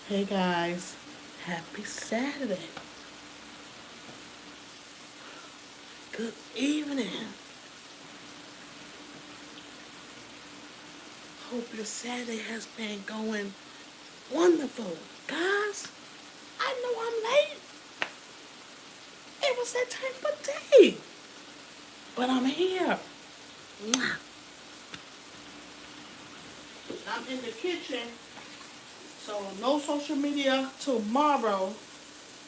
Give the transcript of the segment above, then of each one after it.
Hey guys, happy Saturday. Good evening. Hope your Saturday has been going wonderful. Guys, I know I'm late. It was that time of day. But I'm here. Mwah. I'm in the kitchen, so no social media tomorrow.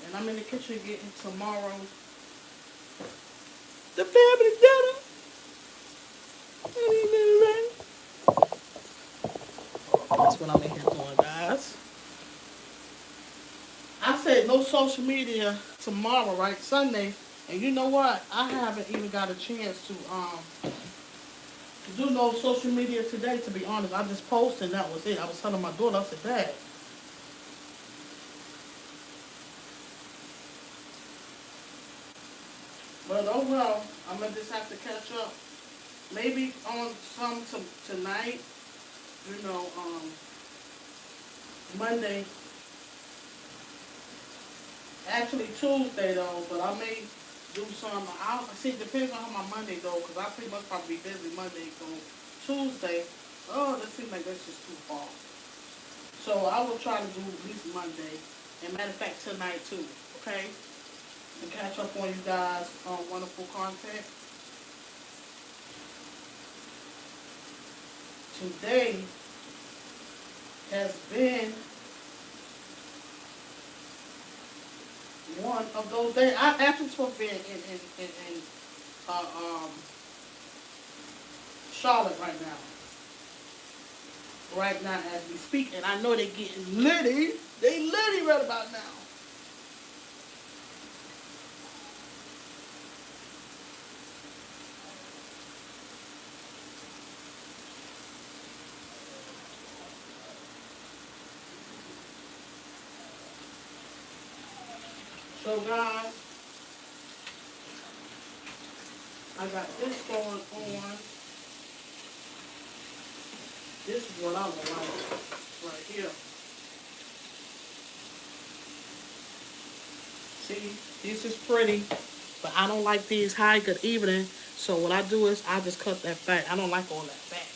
And I'm in the kitchen getting tomorrow the family dinner. That's what I'm in here doing, guys. I said no social media tomorrow, right? Sunday. And you know what? I haven't even got a chance to do no social media today, to be honest. I just posted and that was it. I was telling my daughter, I said, Dad, but oh well, I'm gonna just have to catch up. Maybe on some tonight, you know, Monday. Actually Tuesday though, but I may do some. I'll see. It depends on how my Monday go, because I pretty much probably be busy Monday. So Tuesday, oh, that seems like that's just too far. So I will try to do at least Monday, and matter of fact tonight too. Okay, and catch up on you guys on wonderful content. Today has been one of those days. I actually supposed to be in uh, um, Charlotte right now as we speak, and I know they're getting litty. They litty right about now. So guys, I got this going on. This is what I would like right here. See, this is pretty, but I don't like these high good evening. So what I do is I just cut that fat. I don't like all that fat.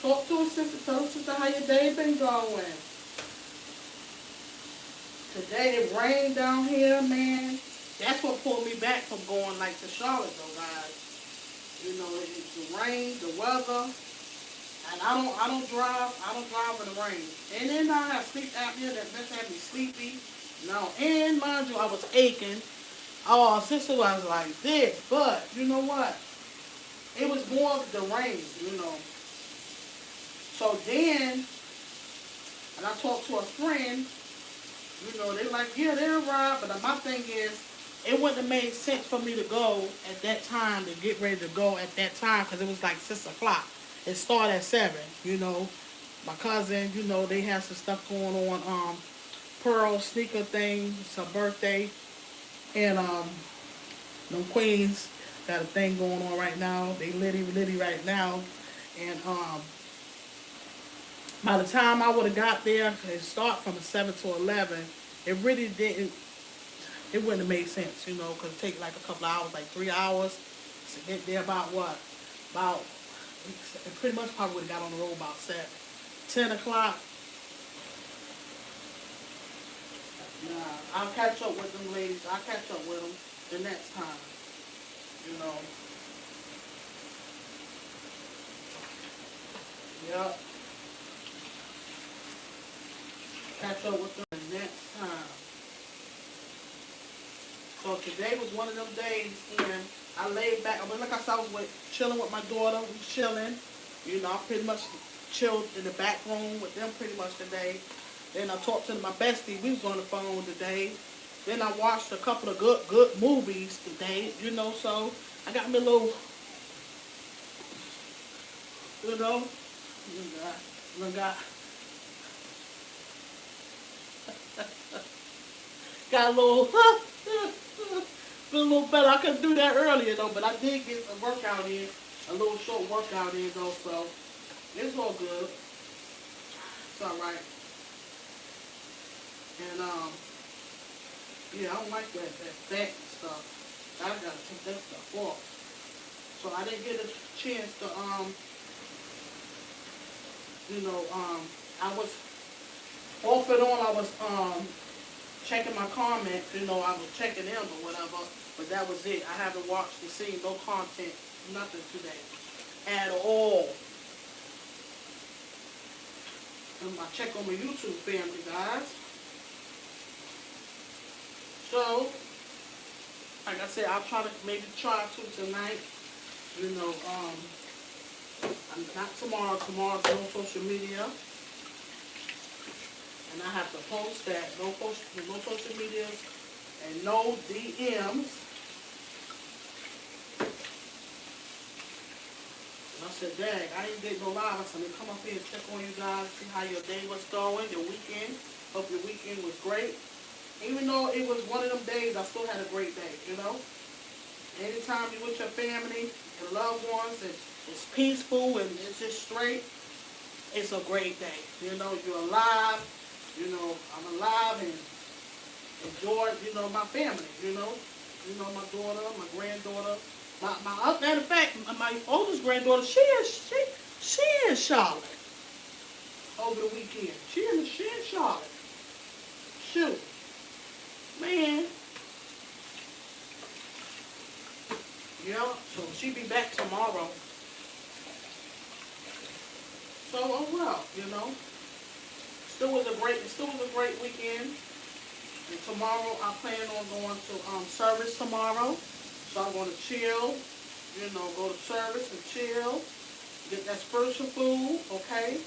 Talk to us, sister. Tell us, sister, how your day been going. Today it rained down here, man. That's what pulled me back from going like to Charlotte, though, guys. You know, it's the rain, the weather, and I don't drive. I don't drive in the rain. And then I have sleep apnea that makes me sleepy. No, and mind you, I was aching. Oh, sister was like this, but you know what? It was more of the rain, you know. So then, and I talked to a friend, you know, they're like, yeah, they'll ride, but my thing is, it wouldn't have made sense for me to go at that time, to get ready to go at that time, because it was like 6 o'clock. It started at 7, you know. My cousin, you know, they had some stuff going on, Pearl sneaker thing, it's her birthday, and, them queens got a thing going on right now. They litty right now. And, by the time I would have got there, it start from 7 to 11, it really didn't, it wouldn't have made sense, you know, because it take like a couple of hours, like 3 hours to get there. About what? About, it pretty much probably would have got on the road about 7. 10 o'clock, nah, I'll catch up with them ladies. I'll catch up with them the next time, you know. Yep, catch up with them the next time. So today was one of them days, and I laid back. I mean, like I said, I was chilling with my daughter. We chilling. You know, I pretty much chilled in the back room with them pretty much today. Then I talked to my bestie. We was on the phone today. Then I watched a couple of good movies today. You know, so I got me a little, you know, got got a little, feel a little better. I couldn't do that earlier though, but I did get a workout in, a little short workout in though, so it's all good. It's alright. And yeah, I don't like that fat stuff. I gotta take that stuff off. So I didn't get a chance to you know, I was off and on. I was checking my comments. You know, I was checking them or whatever. But that was it. I haven't watched the scene, no content, nothing today at all. I check on my YouTube family, guys. So, like I said, I'll try to maybe try to tonight. You know, not tomorrow. Tomorrow's no social media. And I have to post that. No social medias and no DMs. And I said, dang, I didn't get no live. I said, let me come up here and check on you guys, see how your day was going, your weekend. Hope your weekend was great. Even though it was one of them days, I still had a great day, you know. Anytime you're with your family, your loved ones, and it's peaceful and it's just straight, it's a great day. You know, you're alive. You know, I'm alive and enjoy, you know, my family, you know. You know, my daughter, my granddaughter. Matter of fact, my oldest granddaughter, she in Charlotte over the weekend. She in Charlotte. Shoot. Man. Yeah, so she be back tomorrow. So, oh well, you know. It still was a great weekend. And tomorrow I plan on going to service tomorrow. So I'm going to chill, you know, go to service and chill, get that spiritual food, okay?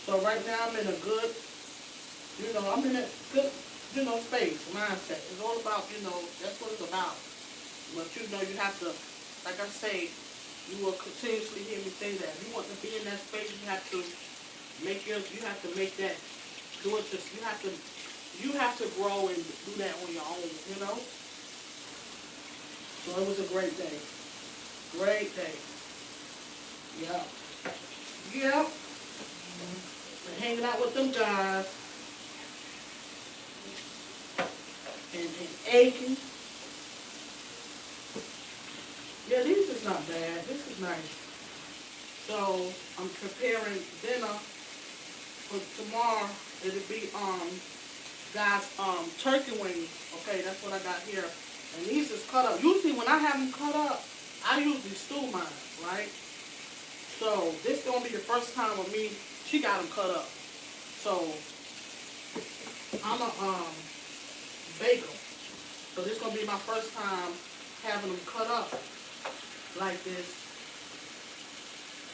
So right now I'm in a good, you know, I'm in a good, you know, space, mindset. It's all about, you know, that's what it's about. But you know, you have to, like I say, you will continuously hear me say that. If you want to be in that space, you have to make that, do it just, you have to grow and do that on your own, you know? So it was a great day. Great day. Yeah. Yeah. And hanging out with them guys. And Aiken. Yeah, this is not bad. This is nice. So I'm preparing dinner for tomorrow. It'll be guys turkey wings. Okay, that's what I got here. And these is cut up. Usually when I have them cut up, I usually stew mine, right? So this is gonna be the first time with me. She got them cut up. So I'm a bake them. So this is gonna be my first time having them cut up like this.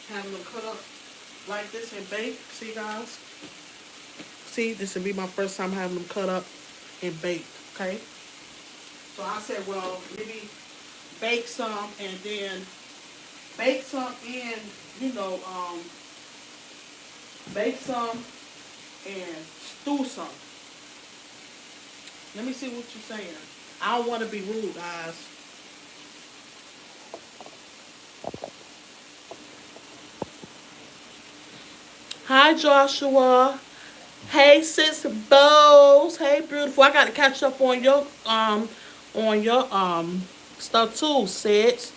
Having them cut up like this and baked. See, guys? See, this will be my first time having them cut up and baked. Okay. So I said, well, maybe bake some and then bake some and, you know, bake some and stew some. Let me see what you're saying. I don't want to be rude, guys. Hi, Joshua. Hey, sis Bose. Hey, beautiful. I got to catch up on your stuff too, sis.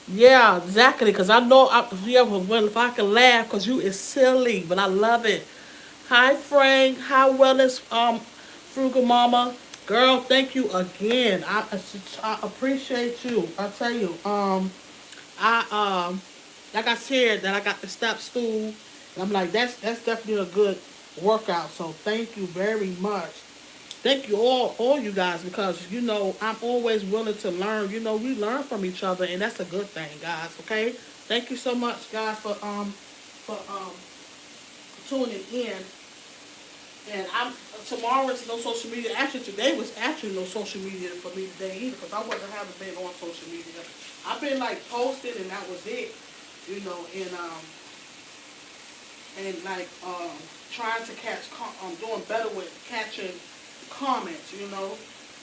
Yeah, exactly. Cause I know well, if I can laugh, cause you is silly, but I love it. Hi, Frank. How well is Frugal Mama? Girl, thank you again. I appreciate you. I tell you, I like I said that I got to stop school, and I'm like that's definitely a good workout. So thank you very much. Thank you all you guys, because you know I'm always willing to learn. You know we learn from each other, and that's a good thing, guys. Okay, thank you so much, guys, for tuning in. And I'm tomorrow is no social media. Actually, today was actually no social media for me today either, because I haven't been on social media. I've been like posting, and that was it. You know, and like trying to catch. I'm doing better with catching comments. You know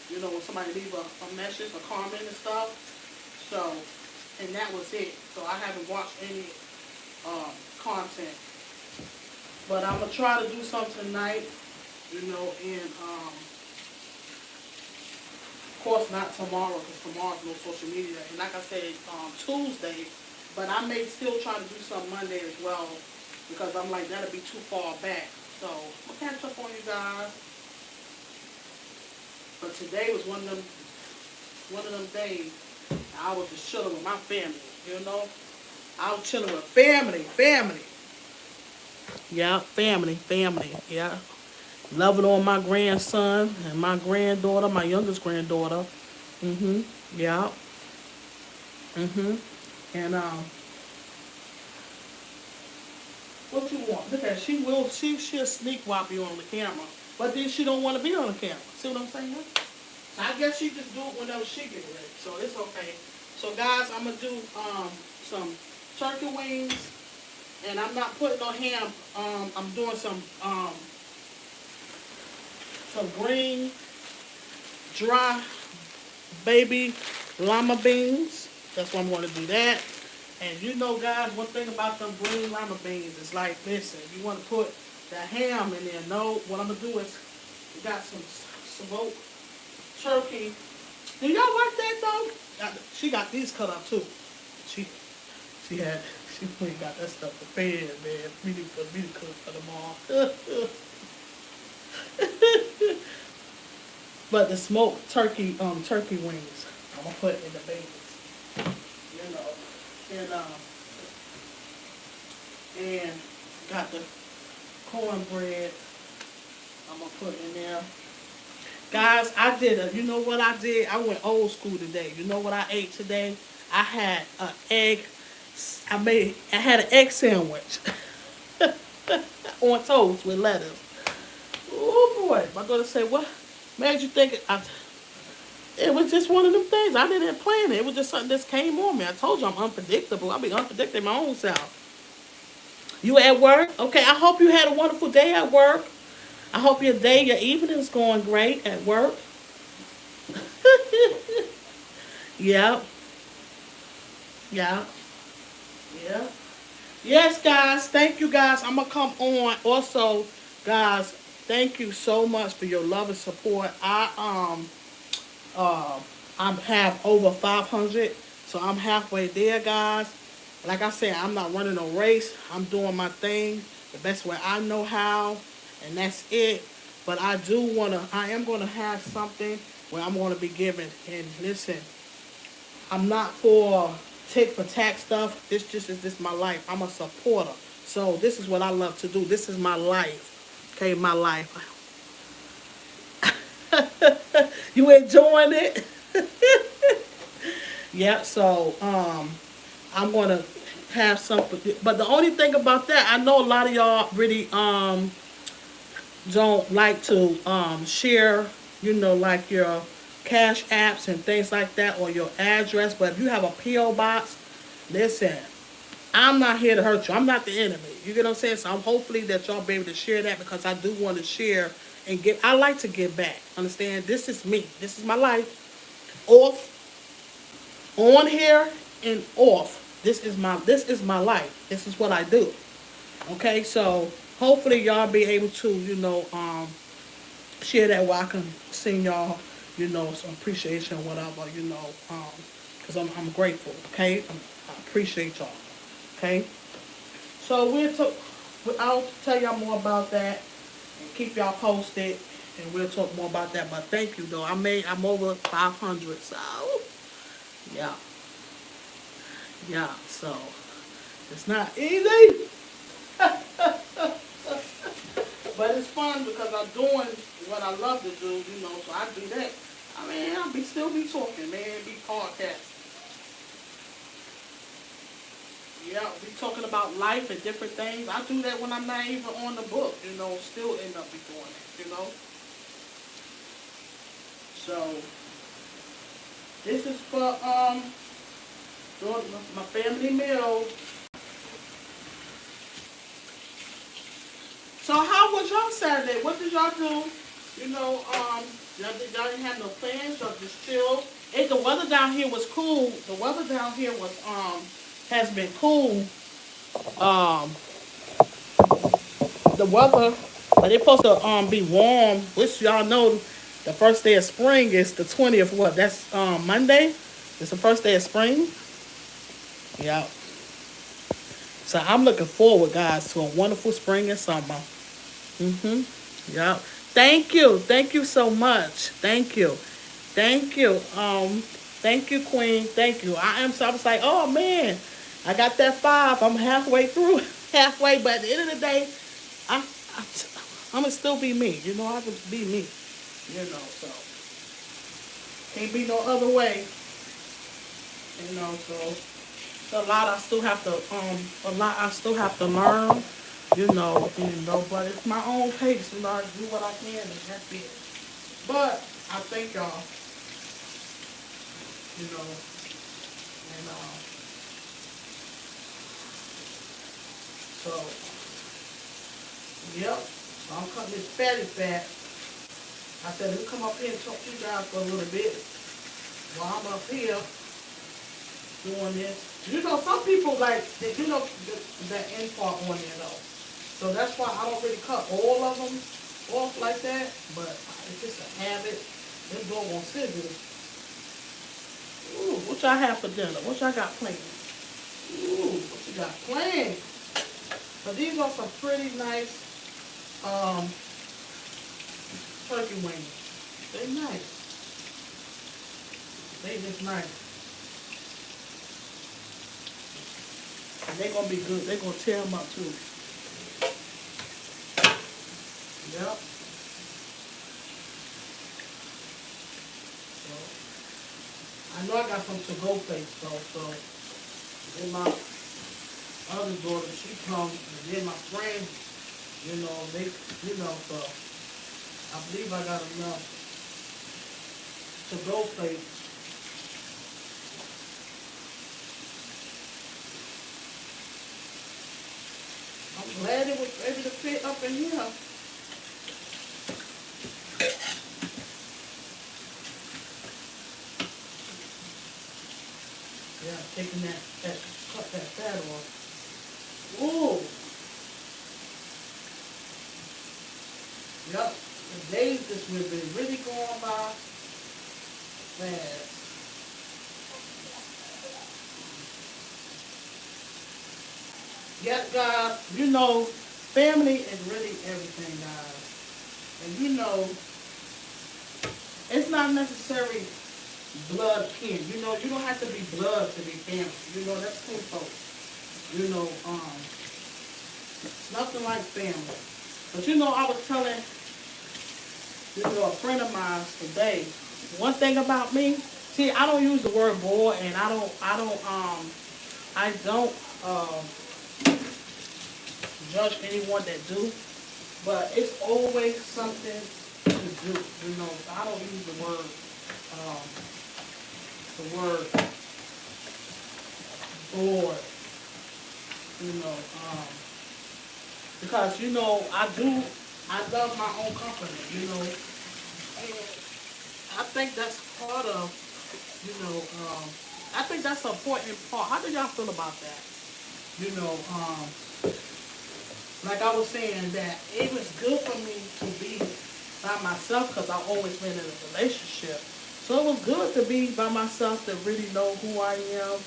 when somebody leave a message, a comment and stuff. So, and that was it. So I haven't watched content. But I'm gonna try to do something tonight, and of course not tomorrow because tomorrow's no social media. And like I said, Tuesday, but I may still try to do some Monday as well because I'm like that'll be too far back. So I'll catch up on you guys. But today was one of them days. I was just chilling with my family. I was chilling with family. Yeah, family. Yeah. Loving on my grandson and my granddaughter, my youngest granddaughter. Yeah. And what you want? Look at her. She'll sneak walk you on the camera, but then she don't want to be on the camera. See what I'm saying? I guess she just do it whenever she get ready, so it's okay. So guys, I'm gonna do some turkey wings, and I'm not putting no ham. I'm doing some green dry baby lima beans. That's why I'm going to do that. And guys, one thing about them green lima beans is like, listen, you want to put the ham in there. No, what I'm going to do is, we got some smoked turkey. Do y'all like that though? She got these cut up too. She got that stuff prepared, man. For me to cook for them all. But the smoked turkey wings, I'm gonna put in the babies, and got the cornbread. I'm gonna put in there. Guys, you know what I did? I went old school today. You know what I ate today? I had an egg. I had an egg sandwich on toast with lettuce. Oh boy, my daughter said, "What made you think it?" It was just one of them things. I didn't plan it. It was just something that came on me. I told you I'm unpredictable. I'll be unpredictable my own self. You at work? Okay, I hope you had a wonderful day at work. I hope your evening is going great at work. Yep. Yeah. Yeah. Yes, guys. Thank you, guys. I'm gonna come on. Also, guys, thank you so much for your love and support. I have over 500, so I'm halfway there, guys. Like I said, I'm not running a race. I'm doing my thing the best way I know how, and that's it. But I am gonna have something where I'm gonna be giving. And listen, I'm not for tick for tack stuff. This my life. I'm a supporter. So this is what I love to do. This is my life. Okay, my life. You enjoying it? Yeah, so I'm gonna have something. But the only thing about that, I know a lot of y'all really don't like to share, like your cash apps and things like that, or your address. But if you have a P.O. box, listen, I'm not here to hurt you. I'm not the enemy. You get what I'm saying? So I'm hopefully that y'all be able to share that, because I do want to share and give. I like to give back. Understand? This is me. This is my life. Off, on here, and off. This is my life. This is what I do. Okay, so hopefully y'all be able to, share that where I can send y'all, some appreciation or whatever, because I'm grateful. Okay, I appreciate y'all. Okay, so I'll tell y'all more about that and keep y'all posted, and we'll talk more about that. But thank you though. I'm over 500, so yeah, yeah. So it's not easy. But it's fun because I'm doing what I love to do, so I do that. I mean, I'll still be talking, man, be podcast. Yeah, be talking about life and different things. I do that when I'm not even on the book, still end up be doing it. So, this is for, doing my family meal. So how was y'all Saturday? What did y'all do? Y'all didn't have no plans. Y'all just chilled. The weather down here was cool. The weather down here has been cool. Um, the weather, but it's supposed to be warm, which y'all know the first day of spring is the 20th. What? That's Monday. It's the first day of spring. Yeah. So I'm looking forward, guys, to a wonderful spring and summer. Yep. Thank you. Thank you so much. Thank you. Thank you. Thank you, Queen. Thank you. I was like, oh man, I got that 5. I'm halfway through. Halfway, but at the end of the day, I, I I'm gonna still be me. You know, I can be me. You know, so can't be no other way. You know, so a lot I still have to learn. But it's my own pace. You know, I do what I can and that's it. But I thank y'all. You know, and so yep. So I'm cutting this fatty fat. I said, let me come up here and talk to you guys for a little bit while I'm up here doing this. You know, some people like, that end part on there though. So that's why I don't really cut all of them off like that. But it's just a habit. This dog on scissors. Ooh, what y'all have for dinner? What y'all got planned? Ooh, what you got planned? But these are some pretty nice um, turkey wings. They nice. They just nice. And they gonna be good. They gonna tear them up too. Yep. So I know I got some to-go plates though. So then my other daughter, she comes, and then my friend, so I believe I got enough to-go plates. I'm glad it was able to fit up in here. Yeah, taking cut that fat off. Ooh. Yep. The days this have been really going by fast. Yes, guys, family is really everything, guys. And it's not necessarily blood kin. You don't have to be blood to be family. That's cool folks. It's nothing like family. But I was telling, a friend of mine today, one thing about me, see, I don't use the word boy, and I don't judge anyone that do, but it's always something to do. I don't use um, the word bored, you know, um, because I love my own company, and I think that's part of, I think that's an important part. How do y'all feel about that? You know, um, like I was saying, that it was good for me to be by myself because I've always been in a relationship. So it was good to be by myself to really know who I am,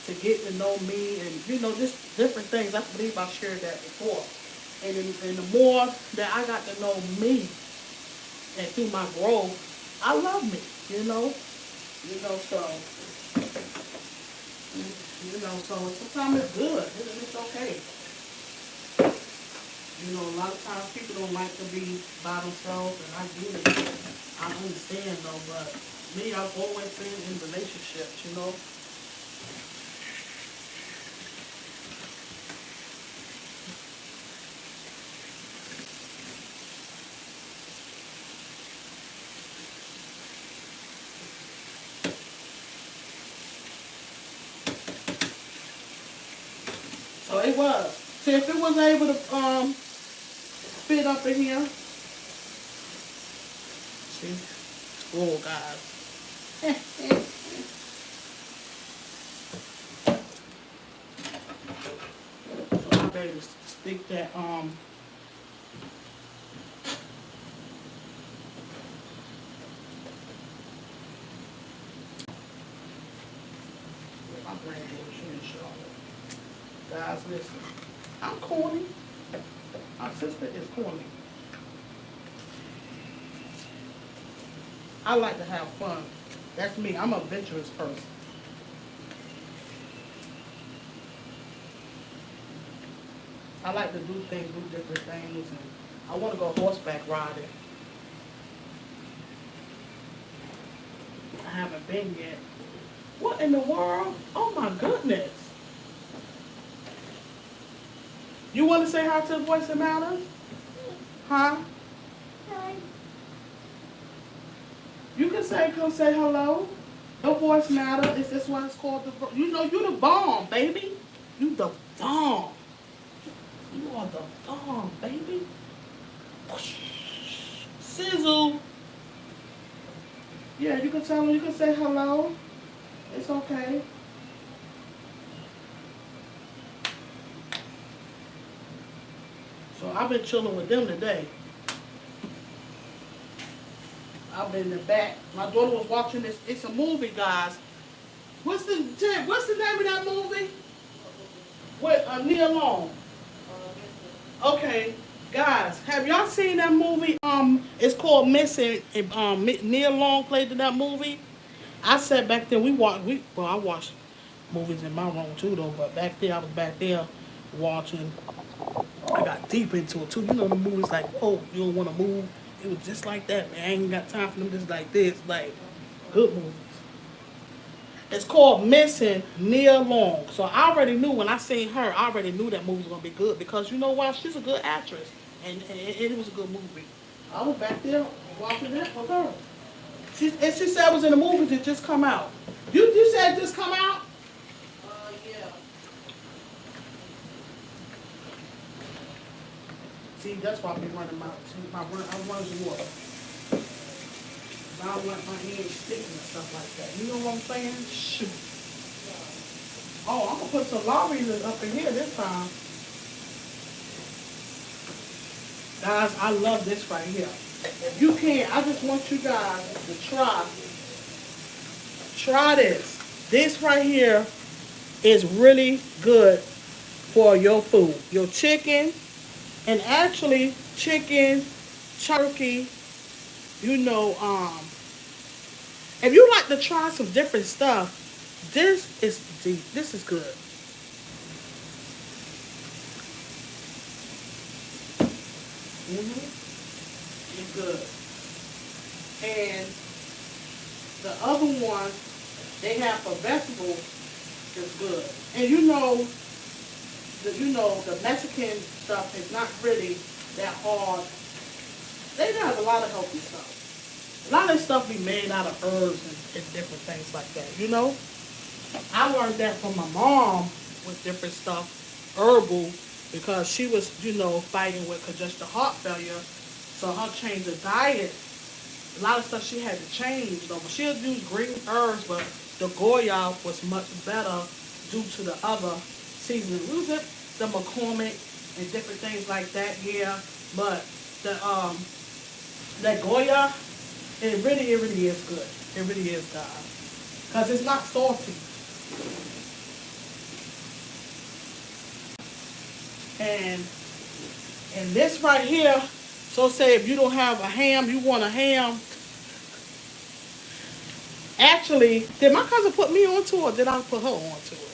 to get to know me, and just different things. I believe I shared that before. And the more that I got to know me and through my growth, I love me. So so sometimes it's good. It's okay. A lot of times people don't like to be by themselves, and I get it. I understand though, but me, I've always been in relationships. So it was. See, if it was able to fit up in here, see, oh guys. ready to stick that my granddaughter, she in Charlotte. Guys, listen. I'm corny. My sister is corny. I like to have fun. That's me. I'm a adventurous person. I like to do things, do different things, and I want to go horseback riding. I haven't been yet. What in the world? Oh my goodness. You want to say hi to the Voice That Matters? Huh? Hi. You can say, come say hello. Your voice matters. Is this why it's called the, you know, you the bomb, baby. You the bomb. You are the bomb, baby. Sizzle. Yeah, you can tell them, you can say hello. It's okay. So I've been chilling with them today. I've been in the back. My daughter was watching this. It's a movie, guys. What's the name of that movie? With Neil Long. Okay, guys, have y'all seen that movie? It's called Missing. Neil Long played in that movie. I sat back there. I watched movies in my room too, though. But back there, I was back there watching. I got deep into it too. You know the movies like, oh, you don't want to move. It was just like that, man. I ain't got time for them just like this. Like, good movies. It's called Missing Neil Long. So I already knew when I seen her, I already knew that movie was going to be good. Because you know why? She's a good actress. And it was a good movie. I was back there watching that for her. She said it was in the movies. It just come out. You said it just come out? Yeah. See, that's why I be running I run the water. I don't want my hands sticking and stuff like that. You know what I'm saying? Shoot. Oh, I'm going to put some lobbies up in here this time. Guys, I love this right here. If you can't, I just want you guys to try this. This right here is really good for your food. Your chicken, and actually chicken, turkey, you know, if you like to try some different stuff, this is deep. This is good. It's good. And the other one they have for vegetables is good. And the Mexican stuff is not really that hard. They have a lot of healthy stuff. A lot of stuff be made out of herbs and different things like that, you know? I learned that from my mom with different stuff, herbal, because she was, fighting with congestive heart failure. So her change of diet, a lot of stuff she had to change, though. But she'll use green herbs, but the Goya was much better due to the other seasoning. What was it? The McCormick and different things like that, yeah. But that Goya, it really is good. It really is, guys. Because it's not salty. And this right here, so say if you don't have a ham, you want a ham. Actually, did my cousin put me onto it or did I put her onto it?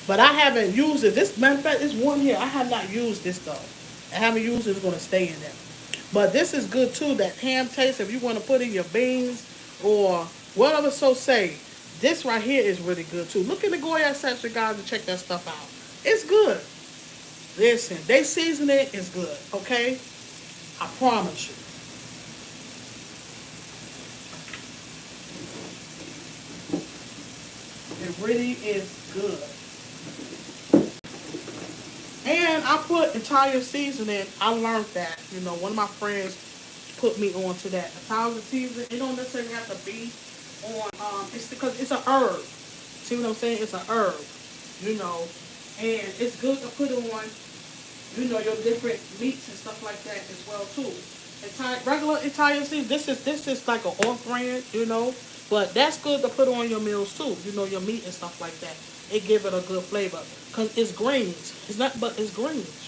But I haven't used it. This, matter of fact, this one here, I have not used this though. I haven't used it, it's going to stay in there. But this is good too, that ham taste, if you want to put in your beans or whatever, so say. This right here is really good too. Look in the Goya section, guys, and check that stuff out. It's good. Listen, they season it is good, okay? I promise you. It really is good. And I put Italian seasoning. I learned that. One of my friends put me onto that. Italian seasoning, it don't necessarily have to be on, it's because it's a herb. See what I'm saying? It's a herb. And it's good to put on, your different meats and stuff like that as well too. Regular Italian season, this is like an off brand. But that's good to put on your meals too. Your meat and stuff like that. It give it a good flavor because it's greens. It's not, but it's greens.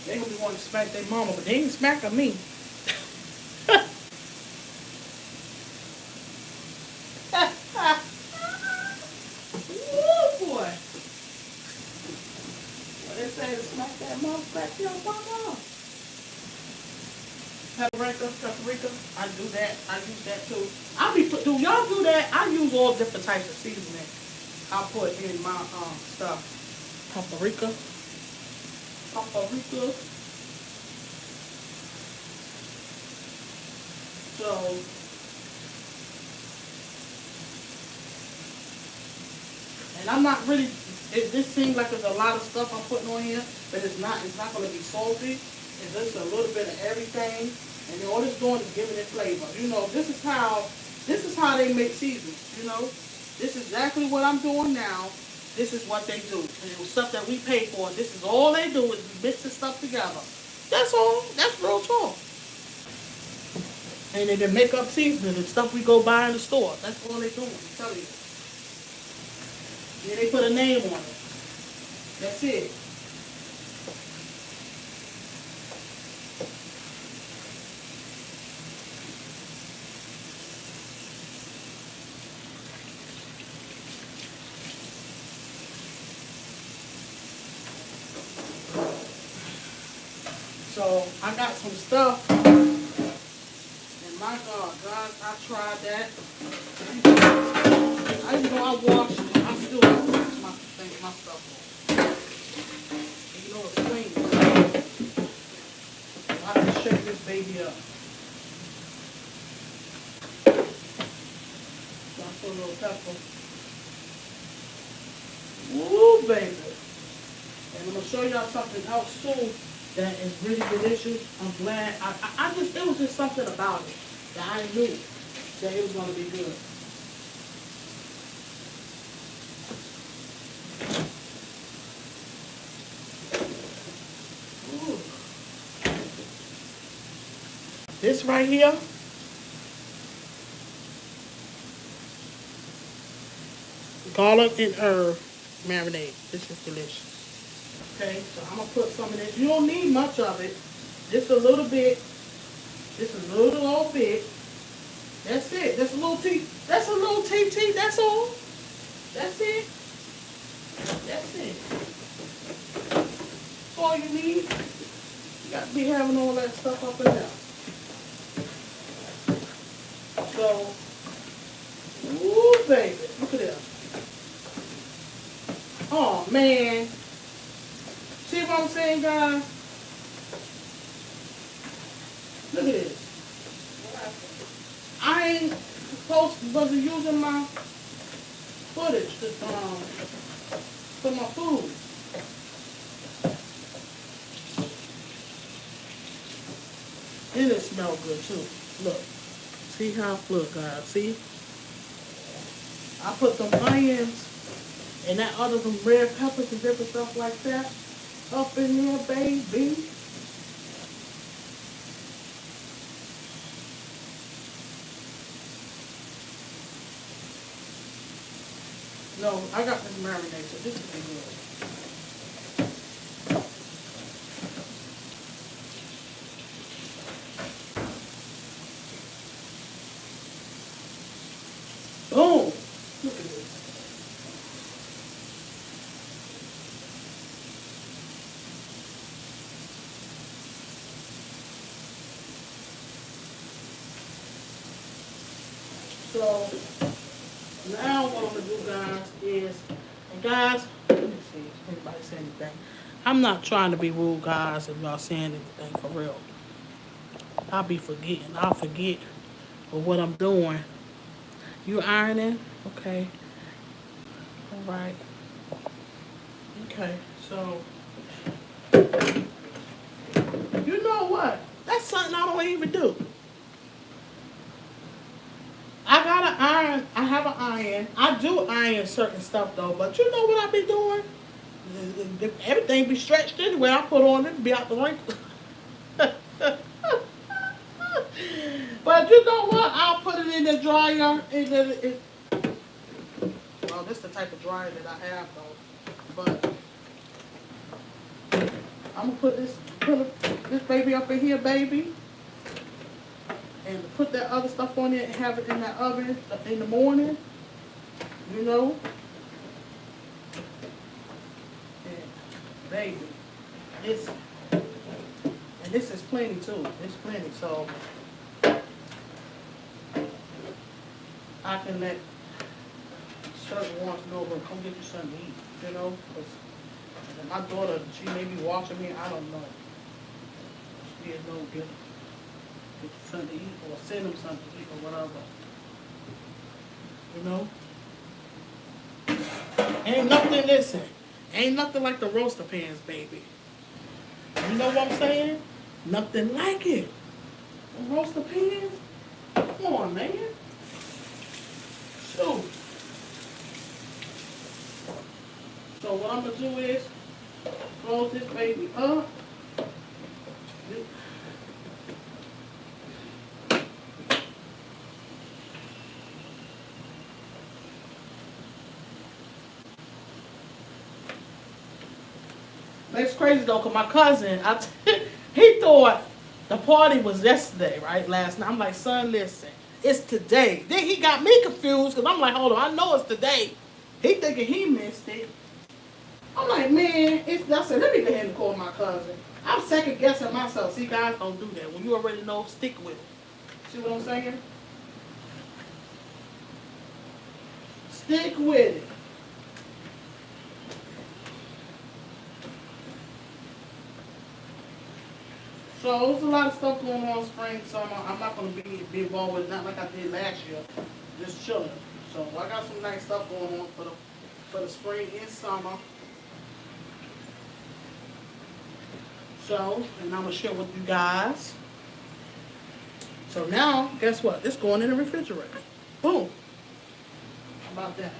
They gonna be wanting to smack their mama, but they ain't smacking me. Woo, boy. What they say to smack that mama, smack your mama. Paprika. I do that. I use that too. Do y'all do that? I use all different types of seasoning. I put in my stuff. Paprika. Paprika. So and I'm not really. This seems like there's a lot of stuff I'm putting on here, but it's not. It's not going to be salty. It's just a little bit of everything, and then all it's doing is giving it flavor. This is how they make seasons. This is exactly what I'm doing now. This is what they do, and it was stuff that we pay for. This is all they do is mix this stuff together. That's all. That's real talk. And they make up seasoning and stuff we go buy in the store. That's all they doing. I'm telling you. Yeah, they put a name on it. That's it. So I got some stuff, and my God, guys, I tried that. I washed it. I still have to wash my stuff off. It's clean. So I can shake this baby up. So I put a little pepper. Woo, baby. And I'm going to show y'all something else too that is really delicious. I'm glad. It was just something about it that I knew that it was going to be good. Ooh. This right here, garlic and herb marinade. This is delicious. Okay, so I'm going to put some of this. You don't need much of it. Just a little bit. Just a little bit. That's it. That's a little tea. That's a little tea. That's all. That's it. That's it. That's all you need. You got to be having all that stuff up in there. So, ooh, baby. Look at this. Oh, man. See what I'm saying, guys? Look at this. I ain't wasn't using my footage for my food. And it smells good too. Look. See how it look, guys. See? I put some onions and some red peppers and different stuff like that up in there, baby. No, I got this marinade, so this will be good. Boom! Look at this. So now what I'm gonna do, guys, is, and guys, let me see if anybody say anything. I'm not trying to be rude, guys, if y'all saying anything for real. I'll be forgetting. I'll forget what I'm doing. You ironing? Okay. All right. Okay. So, you know what? That's something I don't even do. I got an iron. I have an iron. I do iron certain stuff though, but you know what I be doing? Everything be stretched anyway. I put on it, be out the wrinkles. But you know what? I'll put it in the dryer. Well, this is the type of dryer that I have though. But I'm gonna put this baby up in here, baby, and put that other stuff on it and have it in that oven in the morning. You know, and baby, this and this is plenty too. It's plenty, so I can let certain ones know, but come get you something to eat. You know, 'cause my daughter, she may be watching me. I don't know. She didn't know get you something to eat or send them something to eat or whatever. You know. Ain't nothing, listen, ain't nothing like the roaster pans, baby. You know what I'm saying? Nothing like it. The roaster pans? Come on, man. So what I'm going to do is close this baby up. It's crazy though, cause my cousin, he thought the party was yesterday, right? Last night. I'm like, son, listen, it's today. Then he got me confused, cause I'm like, hold on, I know it's today. He thinking he missed it. I'm like, man, I said, let me go ahead and call my cousin. I'm second guessing myself. See, guys don't do that. When you already know, stick with it. See what I'm saying? Stick with it. So there's a lot of stuff going on spring, summer. I'm not going to be involved with it, not like I did last year. Just chilling. So I got some nice stuff going on for the spring and summer. So, and I'm going to share with you guys. So now, guess what? It's going in the refrigerator. Boom. How about that?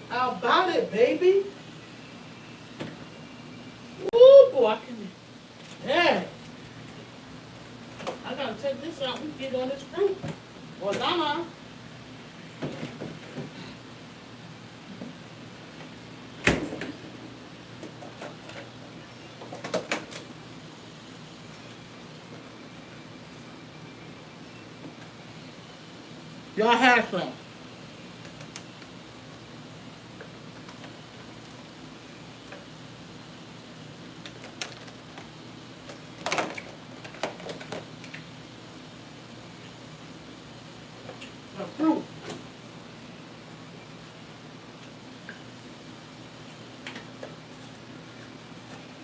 How about it, baby? Ooh, boy, I can... Yeah. I gotta take this out and get on this fruit. Or Donna. Y'all have some. The fruit.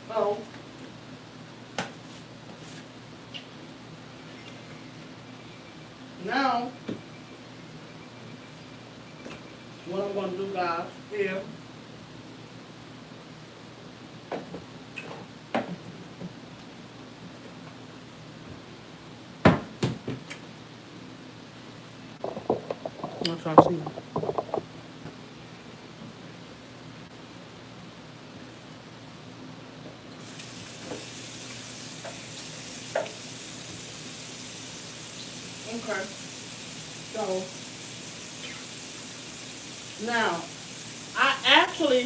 So, now, what I'm going to do, guys, here, that's what I'm seeing. Okay. So, now, I actually,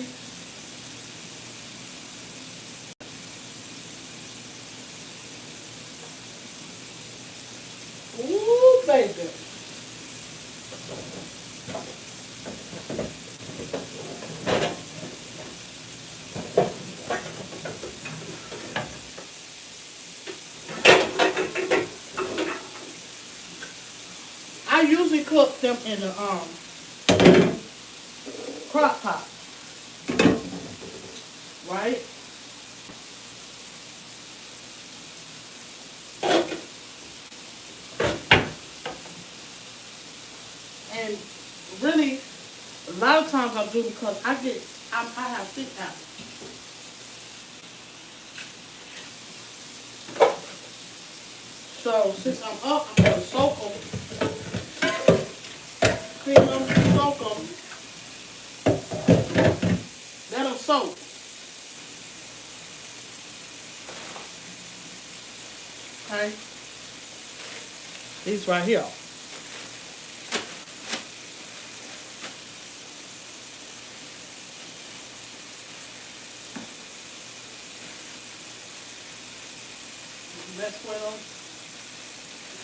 ooh, baby. I usually cook them in the crock pot, right? And really, a lot of times I do because I have thick apples. So since I'm up, I'm gonna soak them, clean them, soak them, let them soak. Okay, these right here. Mess with them,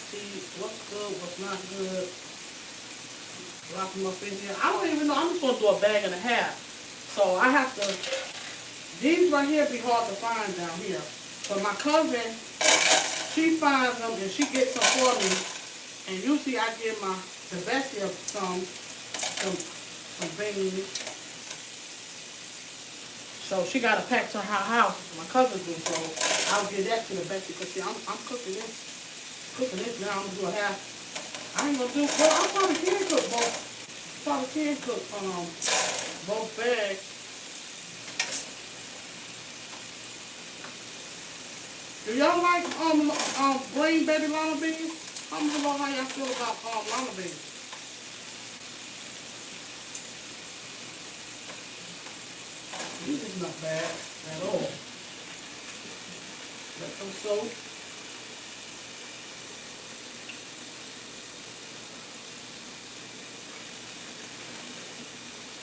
see what's good, what's not good. Drop them up in here. I don't even know. I'm just gonna do a bag and a half. So I have to. These right here be hard to find down here. But my cousin, she finds them and she gets them for me. And usually I give the best of some beans. So she got a pack to her house. My cousin do, so I'll give that to the best because see, I'm cooking this. Cooking this now. I'm gonna do a half. I ain't gonna do. Well, I probably can cook both. Probably can cook both bags. Do y'all like green baby lima beans? I don't know how y'all feel about lima beans. This is not bad at all. Let them soak.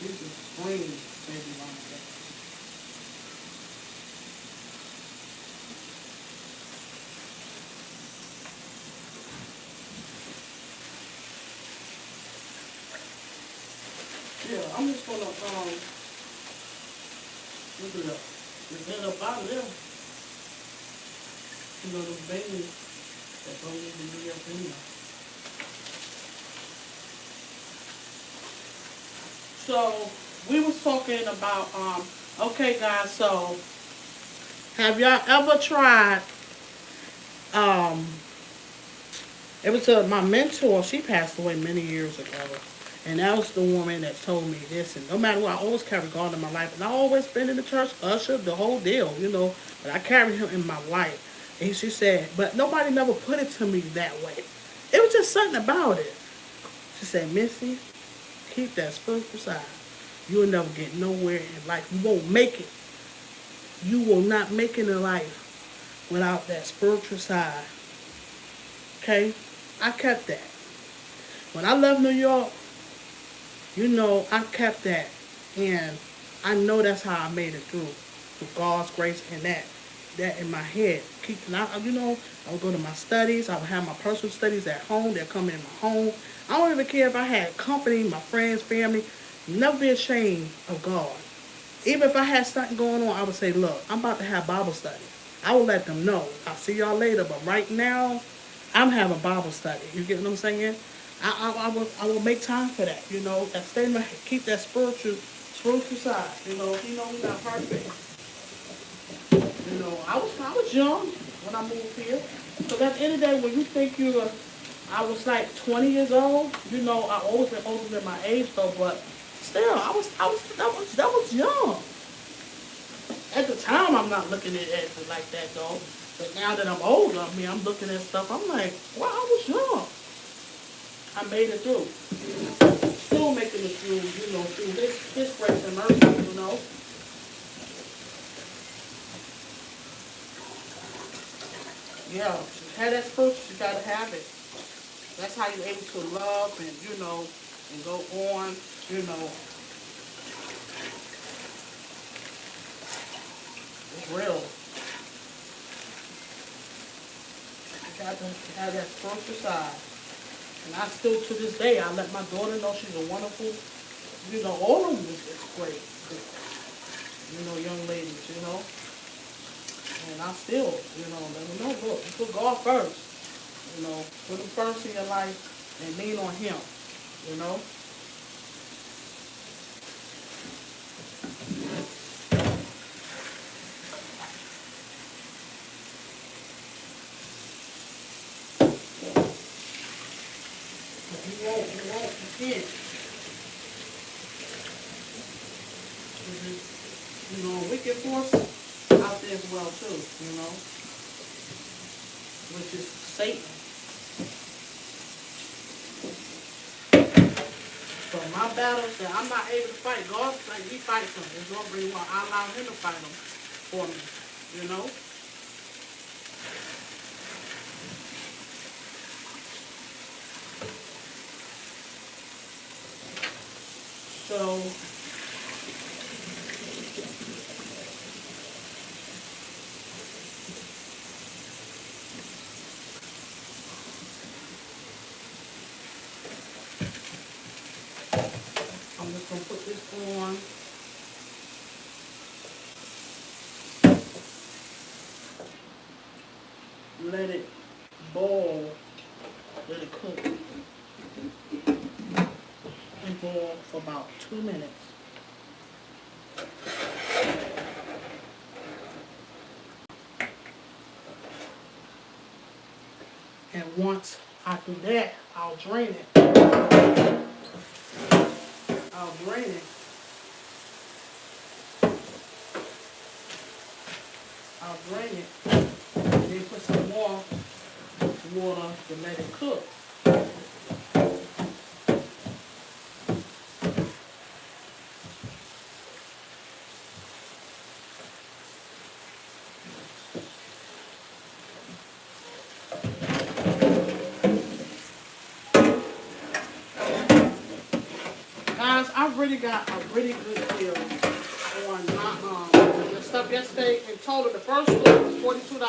These are green baby lima beans. Yeah, I'm just gonna look at that. Get that up out of there. You know those babies that don't need to be up in there. So we was talking about okay guys, so have y'all ever tried it was my mentor, she passed away many years ago. And that was the woman that told me this. And no matter what, I always carry God in my life. And I always been in the church, usher, the whole deal, you know. But I carry him in my life. And she said, but nobody never put it to me that way. It was just something about it. She said, Missy, keep that spiritual side. You'll never get nowhere in life. You won't make it. You will not make it in life without that spiritual side. Okay? I kept that. When I left New York, you know, I kept that. And I know that's how I made it through. With God's grace and that in my head. You know, I would go to my studies. I would have my personal studies at home. They're coming in my home. I don't even care if I had company, my friends, family. Never be ashamed of God. Even if I had something going on, I would say, look, I'm about to have Bible study. I would let them know. I'll see y'all later. But right now, I'm having Bible study. You get what I'm saying? I will make time for that. You know, that stay in my head. Keep that spiritual side. You know, we're not perfect. You know, I was young when I moved here. So at the end of the day, when you think I was like 20 years old. You know, I always been older than my age though, but still, that was young. At the time, I'm not looking at it like that though. But now that I'm older, I mean, I'm looking at stuff. I'm like, wow, I was young. I made it through. Still making it through, you know, through his grace and mercy, you know. Yeah, she had that fruit, you gotta have it. That's how you're able to love and, you know, and go on, you know. It's real. You got to have that spiritual side. And I still, to this day, I let my daughter know she's a wonderful, you know, all of them is great. You know, young ladies, you know. And I still, you know, let them know, look, you put God first. You know, put him first in your life and lean on him, you know. You can't. You know, wicked force out there as well too, you know, which is Satan. So my battles that I'm not able to fight, God, like he fights them. It's going to bring one. I allow him to fight them for me, you know? So, I'm just going to put this on. Let it boil. Let it cook. And boil for about 2 minutes. And once I do that, I'll drain it. I'll drain it. I'll drain it. And then put some more water to let it cook. Guys, I really got a really good deal on my the stuff yesterday. In total, the first store was $42.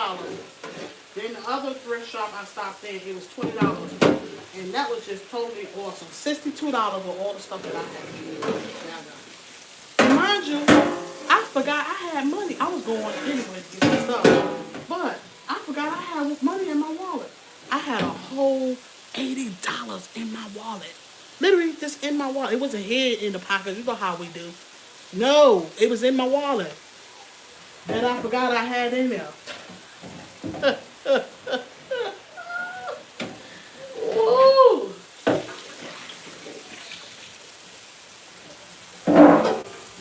Then the other thrift shop I stopped in, it was $20. And that was just totally awesome. $62 for all the stuff that I had. Mind you, I forgot I had money. I was going anyway to get some stuff. But I forgot I had money in my wallet. I had a whole $80 in my wallet. Literally just in my wallet. It wasn't hid in the pocket. You know how we do. No, it was in my wallet. That I forgot I had in there. Woo!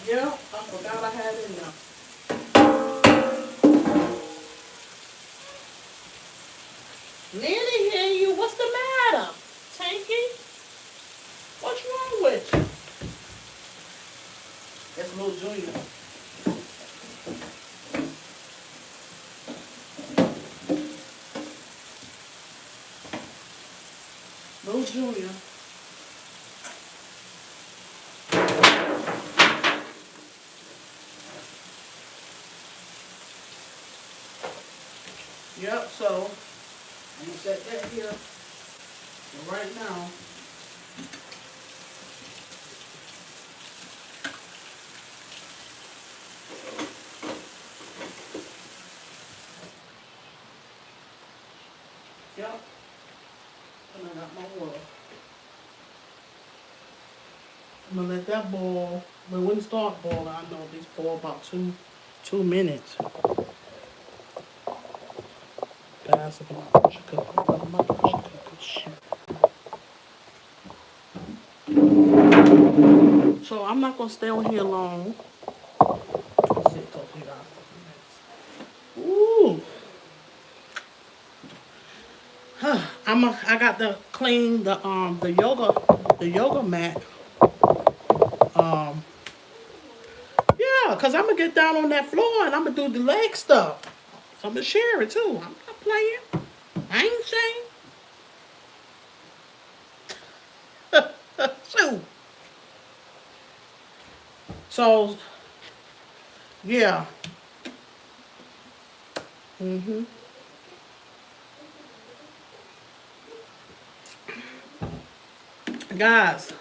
Yeah, I forgot I had in there. Nanny, hear you. What's the matter? Tanky? What's wrong with you? That's little Junior. Little Junior. Yep, so I'm going to set that here. And right now, yep, and I got my water. I'm going to let that boil. But when it starts boiling, I know these boil about two minutes. Guys, look at my pressure cooker. Look at my pressure cooker. Shoot. So I'm not going to stay on here long. Let's see, ooh. I got to clean the yoga mat. Yeah, cause I'm gonna get down on that floor and I'm gonna do the leg stuff. So I'm gonna share it too. I'm not playing. I ain't saying. So yeah. Guys,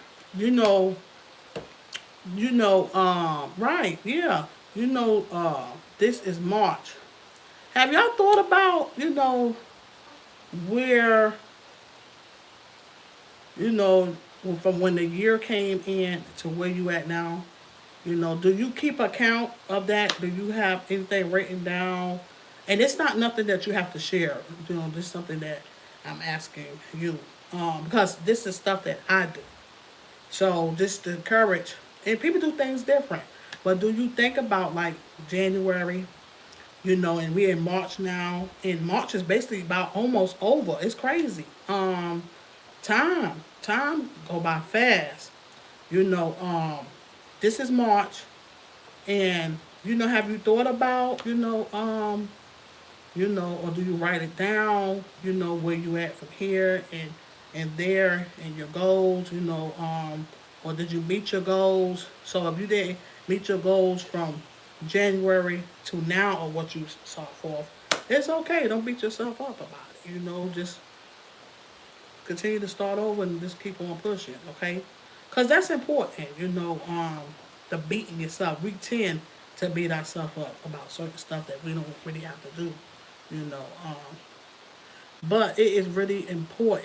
right, yeah. This is March. Have y'all thought about, where, from when the year came in to where you at now? Do you keep account of that? Do you have anything written down? And it's not nothing that you have to share. This is something that I'm asking you. Because this is stuff that I do. So just to encourage, and people do things different. But do you think about like January, And we're in March now, and March is basically about almost over. It's crazy. Time go by fast. You know, this is March, and have you thought about, or do you write it down? Where you at from here and there, and your goals. Or did you meet your goals? So if you didn't meet your goals from January to now, or what you saw for, it's okay. Don't beat yourself up about it. Just continue to start over and just keep on pushing. Okay, because that's important. The beating yourself. We tend to beat ourselves up about certain stuff that we don't really have to do. You know, but it is really important.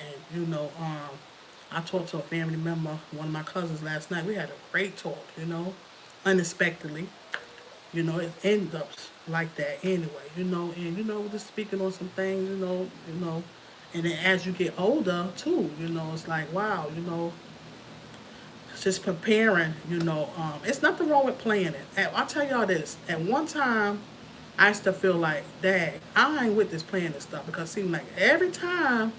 I talked to a family member, one of my cousins last night. We had a great talk. Unexpectedly. It ends up like that anyway. And just speaking on some things. And then as you get older too, it's like wow. Just preparing. It's nothing wrong with planning. I'll tell y'all this. At one time, I used to feel like, Dad, I ain't with this planning stuff because it seemed like every time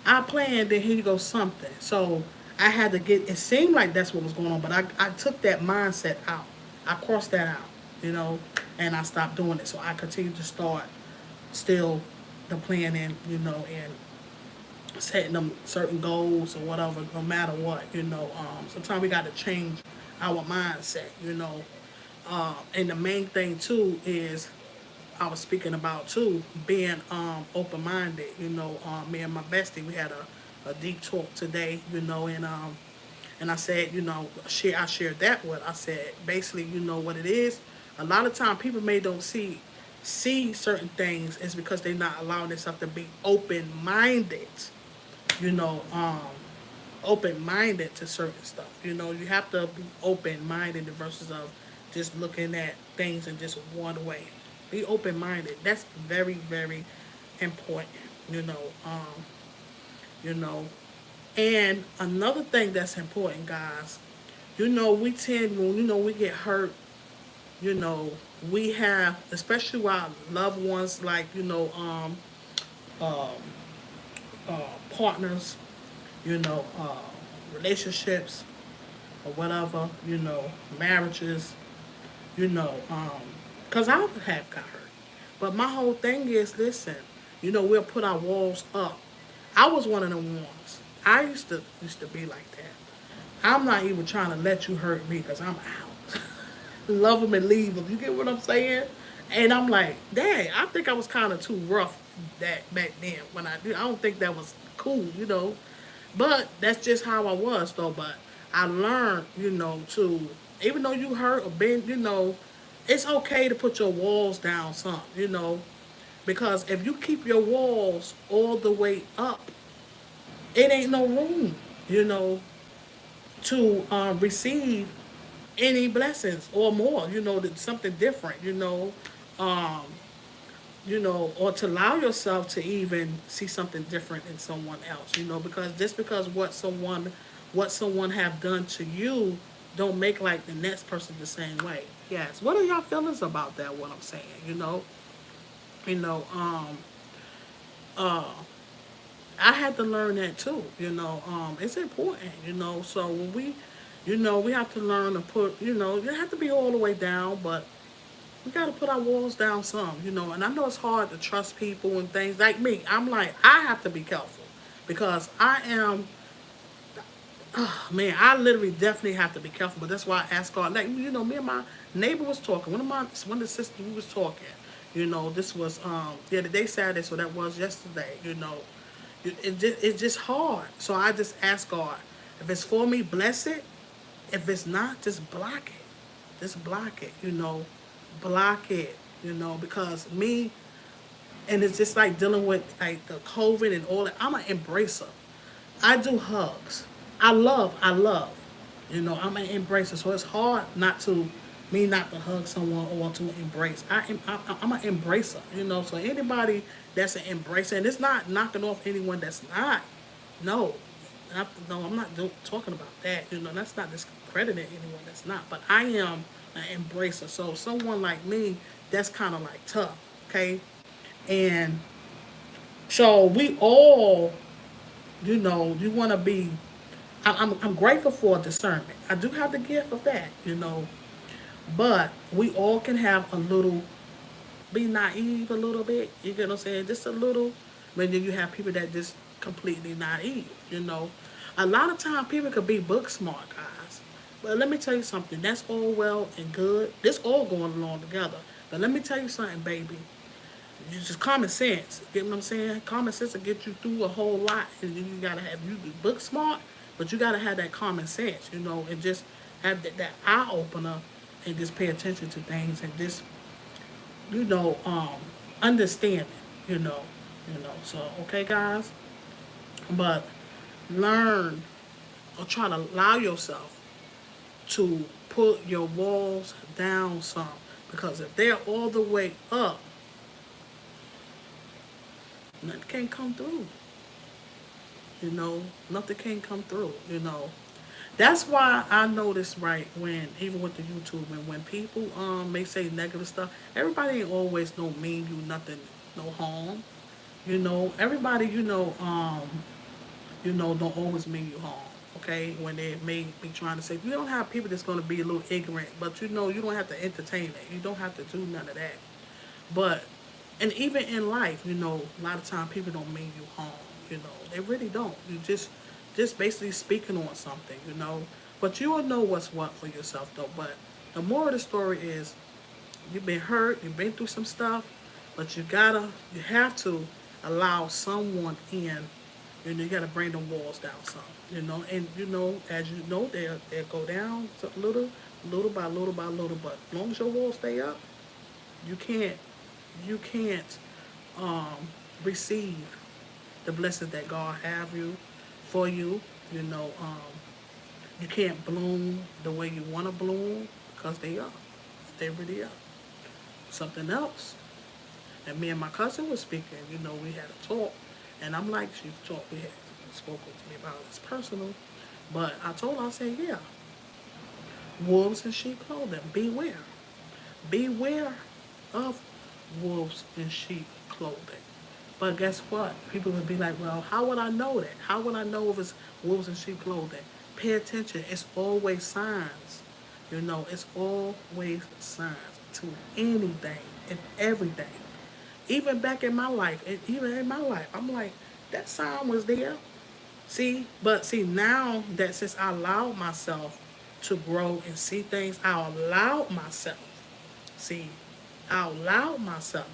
I planned, then here you go something. So I had to get. It seemed like that's what was going on, but I took that mindset out. I crossed that out, you know, and I stopped doing it. So I continued to start still the planning, and setting them certain goals or whatever, no matter what, sometimes we got to change our mindset, and the main thing too is I was speaking about too being open minded. Me and my bestie we had a deep talk today. And I said, I shared that with. I said basically, what it is. A lot of time people may don't see certain things is because they're not allowing themselves to be open minded. You know, um, Open minded to certain stuff. You have to be open minded versus of just looking at things in just one way. Be open minded. That's very, very important. You know, um, you know. And another thing that's important, guys, we tend when we get hurt, you know, we have, especially our loved ones, like um, partners, you know, uh, relationships or whatever, marriages, you know, because I have got hurt. But my whole thing is, listen, we'll put our walls up. I was one of the ones. I used to be like that. I'm not even trying to let you hurt me because I'm out. Love them and leave them. You get what I'm saying? And I'm like, dang, I think I was kind of too rough that back then when I did. I don't think that was cool. But that's just how I was though. But I learned, to even though you hurt or been, it's okay to put your walls down some, because if you keep your walls all the way up, it ain't no room, you know, to receive any blessings or more, something different, um, or to allow yourself to even see something different in someone else, because just because what someone have done to you don't make like the next person the same way. Yes. What are y'all feelings about that? What I'm saying, you know, uh, I had to learn that too. It's important. So when we have to learn to put, you have to be all the way down, but we got to put our walls down some, And I know it's hard to trust people and things like me. I'm like, I have to be careful because I am, man, I literally definitely have to be careful. But that's why I ask God. Like, me and my neighbor was talking. One of the sisters we was talking. This was the other day Saturday, so that was yesterday. It's just hard. So I just ask God, if it's for me, bless it. If it's not, just block it. Just block it. Block it. Because me, and it's just like dealing with like the COVID and all that. I'm an embracer. I do hugs. I love. I'm an embracer. So it's hard not to hug someone or to embrace. I'm an embracer. So anybody that's an embracer, and it's not knocking off anyone that's not. No, no, I'm not talking about that. That's not discrediting anyone that's not. But I am an embracer. So someone like me that's kind of like tough, okay? And so we all, you want to be. I'm grateful for discernment. I do have the gift of that, but we all can have a little, be naive a little bit. You get what I'm saying? Just a little. But then you have people that just completely naive. A lot of time people could be book smart guys. But let me tell you something. That's all well and good. This all going along together. But let me tell you something, baby. You just common sense. Get what I'm saying? Common sense will get you through a whole lot. And you gotta have you be book smart, but you gotta have that common sense, and just have that eye opener and just pay attention to things and just you know understand it. So okay, guys, but learn or try to allow yourself to put your walls down some because if they're all the way up, nothing can come through. Nothing can come through. That's why I notice right when even with the YouTube and when people may say negative stuff, everybody ain't always no mean you nothing, no harm. Everybody don't always mean you harm. Okay, when they may be trying to say you don't have people that's gonna be a little ignorant, but you don't have to entertain it. You don't have to do none of that. But and even in life, a lot of time people don't mean you harm. They really don't. You just basically speaking on something. But you will know what's what for yourself though. But the moral of the story is you've been hurt, you've been through some stuff, but you have to allow someone in. You gotta bring the walls down some. And as they'll go down a little by little by little. But as long as your walls stay up, you can't you can't um, receive the blessings that God have you for you. You know, um, you can't bloom the way you want to bloom because they are. They really are. Something else. And me and my cousin was speaking. We had a talk, and I'm like, she talked. We had spoken to me about it. It's personal, but I told her, I said, yeah, wolves in sheep clothing. Beware. Beware of wolves in sheep clothing. But guess what? People would be like, well, how would I know that? How would I know if it's wolves in sheep clothing? Pay attention. It's always signs. It's always signs to anything and everything. Even back in my life, and even in my life, I'm like, that sign was there. See, now that since I allowed myself to grow and see things, I allowed myself. See, I allowed myself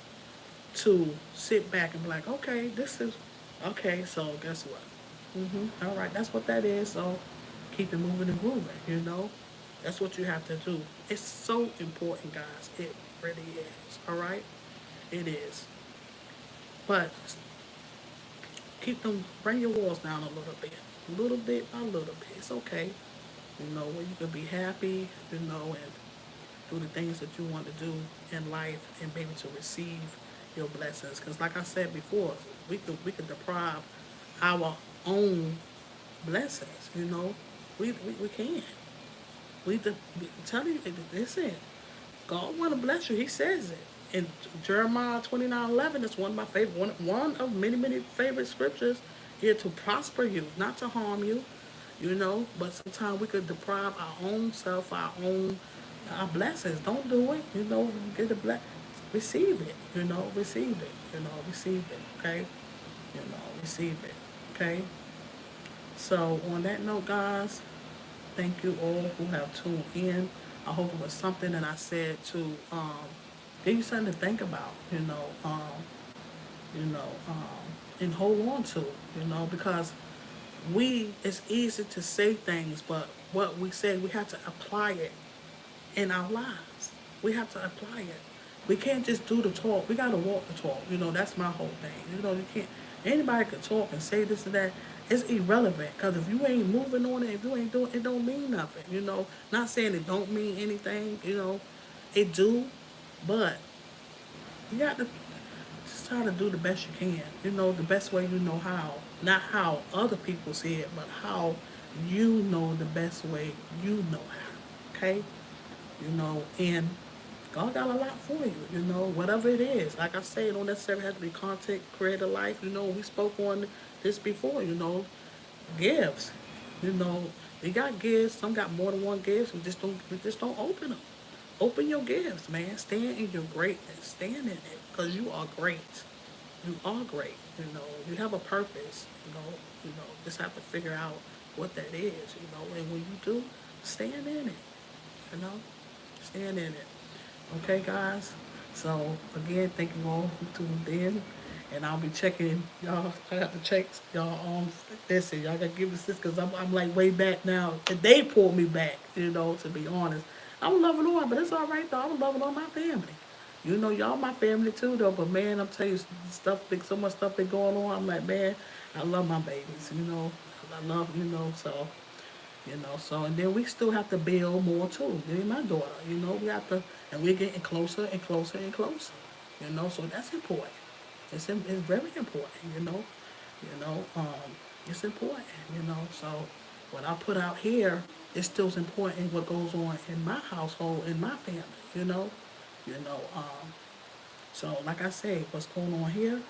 to sit back and be like, okay, this is okay. So guess what? All right, that's what that is. So keep it moving and grooving. That's what you have to do. It's so important, guys. It really is. All right, it is. But keep them. Bring your walls down a little bit by little bit. It's okay. Where you can be happy. And do the things that you want to do in life and be able to receive your blessings. Because, like I said before, we could deprive our own blessings. We can. We tell you, listen, God want to bless you. He says it in Jeremiah 29:11. It's one of my favorite, one of many many favorite scriptures. Here to prosper you, not to harm you. But sometimes we could deprive our own self, our blessings. Don't do it. Get the bless, receive it. Receive it. Receive it. Okay. Receive it. Okay. So on that note, guys, thank you all who have tuned in. I hope it was something that I said to give you something to think about. You know, and hold on to. Because it's easy to say things, but what we say, we have to apply it in our lives. We have to apply it. We can't just do the talk. We got to walk the talk. That's my whole thing. You can't, anybody can talk and say this and that. It's irrelevant because if you ain't moving on it, if you ain't doing it, don't mean nothing. Not saying it don't mean anything. It do, but you got to just try to do the best you can. The best way you know how. Not how other people see it, but how you know the best way you know how. Okay? And God got a lot for you, whatever it is. Like I say, it don't necessarily have to be content creator life. We spoke on this before, gifts. You know, they got gifts, some got more than one gifts. We just don't open them. Open your gifts, man. Stand in your greatness. Stand in it. Because you are great. You are great. You have a purpose, just have to figure out what that is, and when you do, stand in it, you know, stand in it. Okay, guys. So again, thank you all who tuned in, and I'll be checking y'all. I got to check y'all. Listen, y'all gotta give us this because I'm like way back now, and they pulled me back. To be honest, I'm loving on, but it's all right though. I'm loving on my family. Y'all my family too though. But man, I'm telling you, so much stuff been going on. I'm like, man, I love my babies. I love so. So and then we still have to build more too. Me and my daughter, we have to, and we're getting closer and closer and closer. So that's important. It's very important. You know, it's important. So what I put out here is still important. What goes on in my household, in my family. You know, you know. So like I say, what's going on here,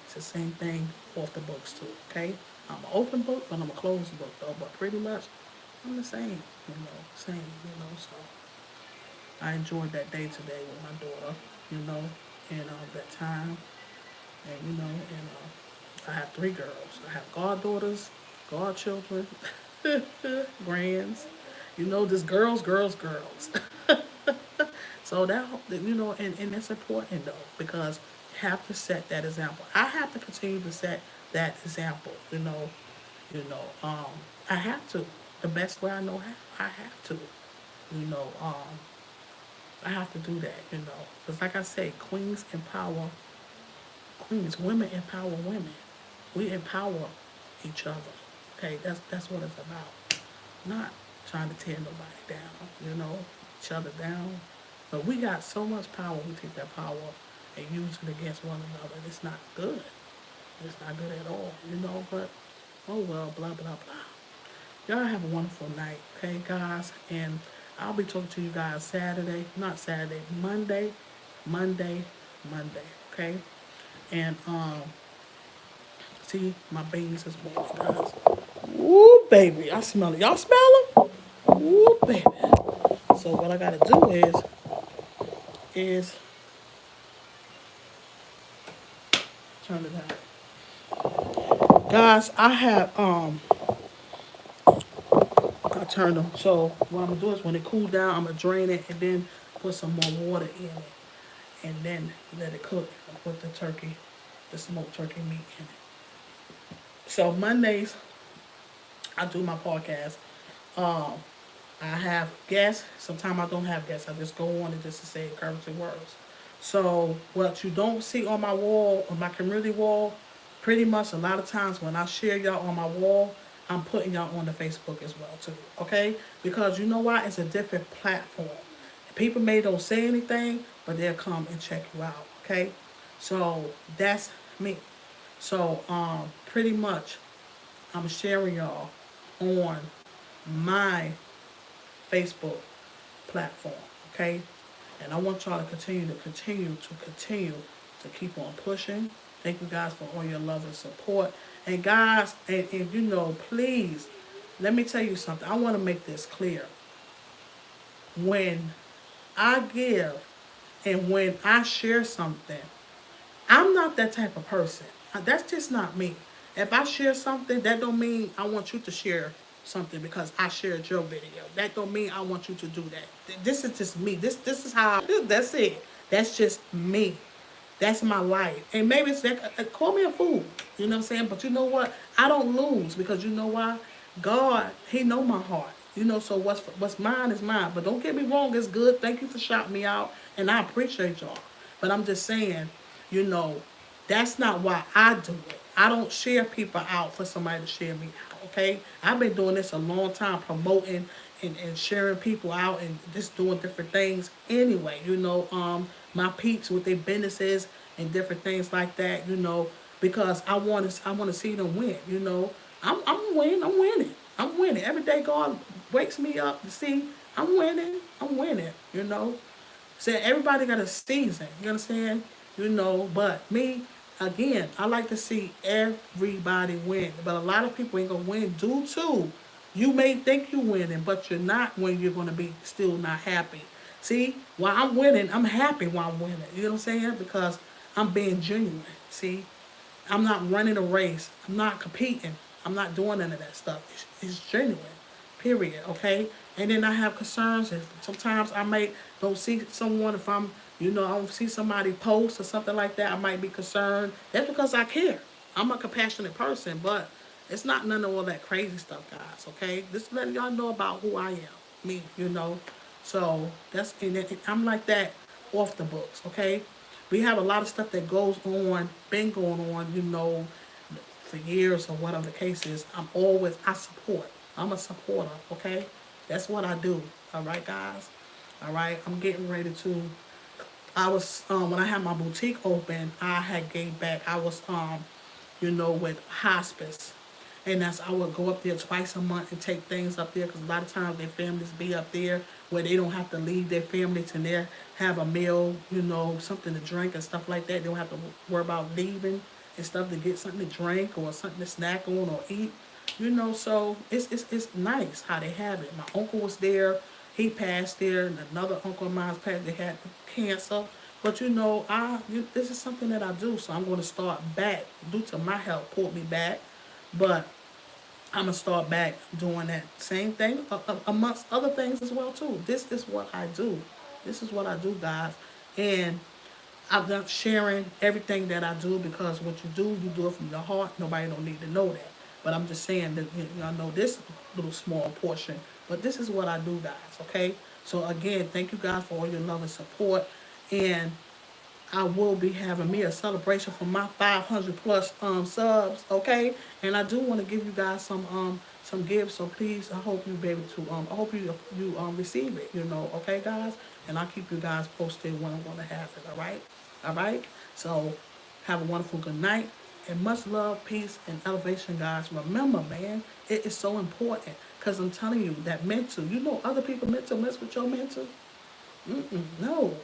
it's the same thing off the books too. Okay, I'm an open book, but I'm a closed book though. But pretty much I'm the same, same, so I enjoyed that day today with my daughter, and that time, and I have three girls. I have goddaughters, godchildren, grands, just girls, girls, girls. So and it's important though because you have to set that example. I have to continue to set that example, I have to. The best way I know how, I have to. You know, um, I have to do that, Because like I say, queens, women empower women. We empower each other. Okay, that's what it's about. Not trying to tear nobody down, each other down. But we got so much power, we take that power and use it against one another. It's not good. It's not good at all, but oh well, blah blah blah. Y'all have a wonderful night, okay, guys? And I'll be talking to you guys Saturday, not Saturday, Monday, Monday, Monday, okay? And see my babies this morning, guys. Ooh, baby, I smell it. Y'all smell them? Ooh, baby. So what I gotta do is turn it out, guys. I turned them. So what I'm gonna do is when it cools down, I'm gonna drain it and then put some more water in it, and then let it cook. And put the smoked turkey meat in it. So Mondays, I do my podcast. Um, I have guests. Sometimes I don't have guests. I just go on and just to say encouraging words. So what you don't see on my wall, on my community wall, pretty much a lot of times when I share y'all on my wall, I'm putting y'all on the Facebook as well too. Okay? Because you know why? It's a different platform. People may don't say anything, but they'll come and check you out. Okay? So that's me. So pretty much I'm sharing y'all on my Facebook platform, okay? And I want y'all to continue to keep on pushing. Thank you guys for all your love and support. And guys, and please, let me tell you something. I want to make this clear. When I give and when I share something, I'm not that type of person. That's just not me. If I share something, that don't mean I want you to share something because I shared your video. That don't mean I want you to do that. This is just me. This is how. That's it. That's just me. That's my life. And maybe it's like, call me a fool. You know what I'm saying? But you know what? I don't lose because you know why? God, He know my heart. So what's mine is mine. But don't get me wrong, it's good. Thank you for shouting me out, and I appreciate y'all. But I'm just saying, you know, that's not why I do it. I don't share people out for somebody to share me out. Okay? I've been doing this a long time, promoting and sharing people out and just doing different things anyway. My peeps with their businesses and different things like that. Because I want to see them win. I'm winning. I'm winning every day. God wakes me up to see I'm winning. I'm winning. So everybody got a season. You understand? But me, again, I like to see everybody win. But a lot of people ain't gonna win due to you may think you're winning, but you're not when you're gonna be still not happy. See, while I'm winning, I'm happy while I'm winning. You know what I'm saying? Because I'm being genuine. See, I'm not running a race. I'm not competing. I'm not doing none of that stuff. It's genuine. Period. Okay. And then I have concerns. If sometimes I might don't see someone. If I don't see somebody post or something like that, I might be concerned. That's because I care. I'm a compassionate person, but it's not none of all that crazy stuff, guys. Okay. Just letting y'all know about who I am. Me. So I'm like that off the books. Okay. We have a lot of stuff that goes on, been going on, for years or whatever the case is. I support. I'm a supporter, okay? That's what I do, all right, guys? All right, I'm getting ready to. When I had my boutique open, I had gave back. I was, with hospice. And I would go up there twice a month and take things up there because a lot of times their families be up there where they don't have to leave their families and they have a meal, something to drink and stuff like that. They don't have to worry about leaving and stuff to get something to drink or something to snack on or eat. So it's nice how they have it. My uncle was there, he passed there, and another uncle of mine passed. They had cancer, but this is something that I do, so I'm going to start back due to my health pulled me back, but I'm gonna start back doing that same thing amongst other things as well too. This is what I do. This is what I do, guys, and I'm not sharing everything that I do because what you do it from your heart. Nobody don't need to know that. But I'm just saying that I know this little small portion. But this is what I do, guys. Okay. So again, thank you guys for all your love and support. And I will be having me a celebration for my 500 plus subs, okay? And I do want to give you guys some gifts, so please, I hope you be able to I hope you receive it, okay, guys? And I'll keep you guys posted when I'm gonna have it, all right? All right. So have a wonderful good night and much love, peace, and elevation, guys. Remember, man, it is so important because I'm telling you that mental. Other people mental mess with your mental. No,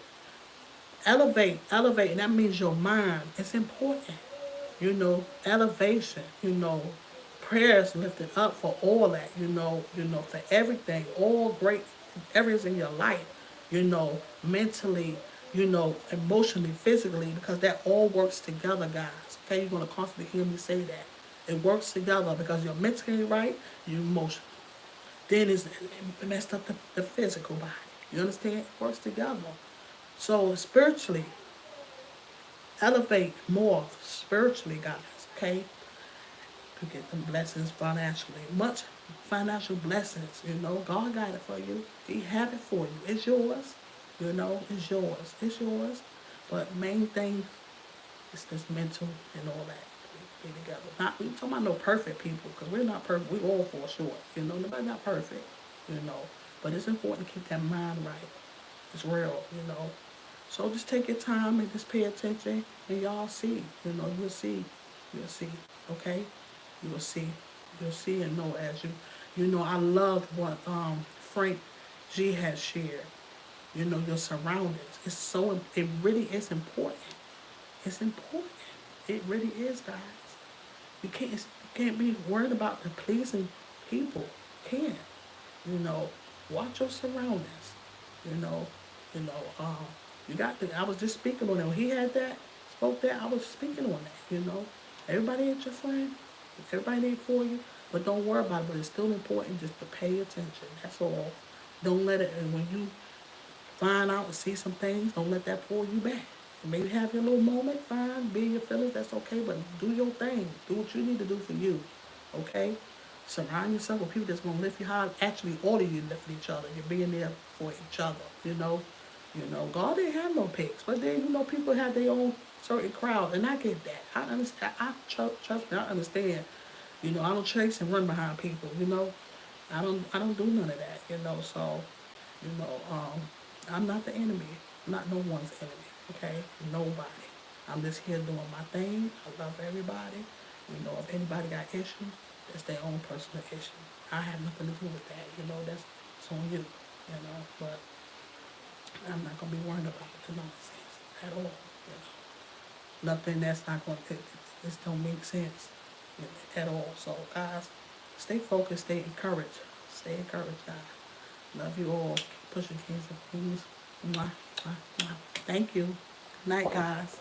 elevate, and that means your mind. It's important. Elevation, prayers lifted up for all that, for everything, all great areas in your life, mentally, emotionally, physically, because that all works together, guys. Okay, you're gonna constantly hear me say that. It works together because you're mentally right, you're emotional. Then it messed up the physical body. You understand? It works together. So spiritually, elevate more spiritually, guys, okay? To get them blessings financially. Much financial blessings, God got it for you. He have it for you. It's yours. It's yours. It's yours. But main thing is this mental and all that. Be together. Not we talking about no perfect people, because we're not perfect. We all fall short. Nobody's not perfect, you know. But it's important to keep that mind right. It's real, So just take your time and just pay attention, and y'all see. You'll see. You'll see. Okay? You will see. You'll see and know as I loved what Frank G has shared. Your surroundings. It really is important. It's important. It really is, guys. You can't be worried about the pleasing people. You can't. Watch your surroundings. You know, you know, um, you got I was just speaking on it. When he had that, spoke that, I was speaking on that. Everybody ain't your friend. Everybody ain't for you. But don't worry about it. But it's still important just to pay attention. That's all. Don't let it, and when you find out and see some things, don't let that pull you back. Maybe have your little moment, fine, be your feelings, that's okay, but do your thing. Do what you need to do for you. Okay? Surround yourself with people that's gonna lift you high. Actually, all of you lifting each other. You're being there for each other. God didn't have no pigs, but then people have their own certain crowd, and I get that. I understand. Trust me, I understand. I don't chase and run behind people. I don't do none of that. So you know, um, I'm not the enemy. I'm not no one's enemy. Okay, nobody. I'm just here doing my thing. I love everybody. If anybody got issues, that's their own personal issue. I have nothing to do with that. That's it's on you. But I'm not gonna be worried about the nonsense at all. Nothing that's not going to, this don't make sense at all. So guys, stay focused, stay encouraged. Stay encouraged, guys. Love you all. Keep pushing kids and queens. Mwah, mwah, mwah. Thank you. Good night, guys.